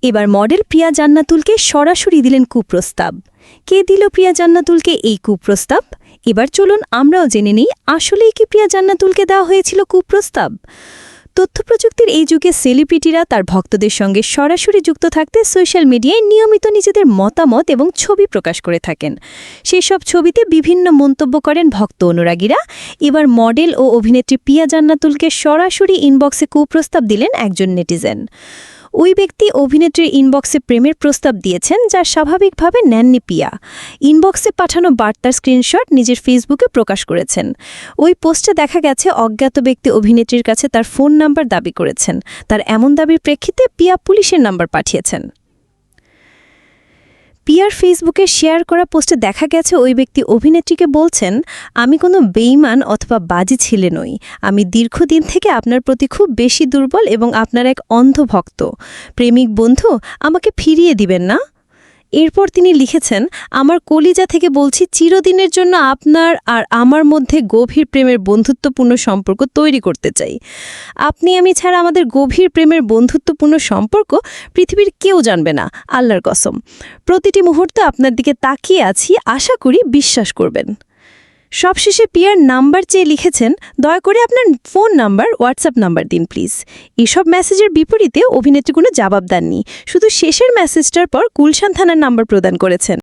এবার মডেল প্রিয়া জান্নাতুলকে সরাসরি দিলেন কুপ্রস্তাব। কে দিল প্রিয়া জান্নাতুলকে এই কুপ্রস্তাব? এবার চলুন আমরাও জেনে নিই আসলেই কি প্রিয়া জান্নাতুলকে দেওয়া হয়েছিল কুপ্রস্তাব। তথ্যপ্রযুক্তির এই যুগে সেলিব্রিটিরা তার ভক্তদের সঙ্গে সরাসরি যুক্ত থাকতে সোশ্যাল মিডিয়ায় নিয়মিত নিজেদের মতামত এবং ছবি প্রকাশ করে থাকেন। সেসব ছবিতে বিভিন্ন মন্তব্য করেন ভক্ত অনুরাগীরা। এবার মডেল ও অভিনেত্রী প্রিয়া জান্নাতুলকে সরাসরি ইনবক্সে কুপ্রস্তাব দিলেন একজন নেটিজেন। ওই ব্যক্তি অভিনেত্রীর ইনবক্সে প্রেমের প্রস্তাব দিয়েছেন, যা স্বাভাবিকভাবে নেননি প্রিয়া। ইনবক্সে পাঠানো বার্তার স্ক্রিনশট নিজের ফেসবুকে প্রকাশ করেছেন। ওই পোস্টে দেখা গেছে অজ্ঞাত ব্যক্তি অভিনেত্রীর কাছে তার ফোন নাম্বার দাবি করেছেন। তার এমন দাবির প্রেক্ষিতে প্রিয়া পুলিশের নাম্বার পাঠিয়েছেন। প্রিয়ার ফেসবুকে শেয়ার করা পোস্টে দেখা গেছে ওই ব্যক্তি অভিনেত্রীকে বলছেন, আমি কোনো বেঈমান অথবা বাজি ছেলে নই। আমি দীর্ঘদিন থেকে আপনার প্রতি খুব বেশি দুর্বল এবং আপনার এক অন্ধ ভক্ত। প্রেমিক বন্ধু, আমাকে ফিরিয়ে দিবেন না। এরপর তিনি লিখেছেন, আমার কলিজা থেকে বলছি, চিরদিনের জন্য আপনার আর আমার মধ্যে গভীর প্রেমের বন্ধুত্বপূর্ণ সম্পর্ক তৈরি করতে চাই। আপনি আমি ছাড়া আমাদের গভীর প্রেমের বন্ধুত্বপূর্ণ সম্পর্ক পৃথিবীর কেউ জানবে না, আল্লাহর কসম। প্রতিটি মুহূর্তে আপনার দিকে তাকিয়ে আছি, আশা করি বিশ্বাস করবেন। সবশেষে প্রিয়ার নাম্বার চেয়ে লিখেছেন, দয়া করে আপনার ফোন নাম্বার, হোয়াটসঅ্যাপ নাম্বার দিন প্লিজ। এসব মেসেজের বিপরীতে অভিনেত্রী কোনো জবাব দেননি, শুধু শেষের মেসেজটার পর গুলশান থানার নাম্বার প্রদান করেছেন।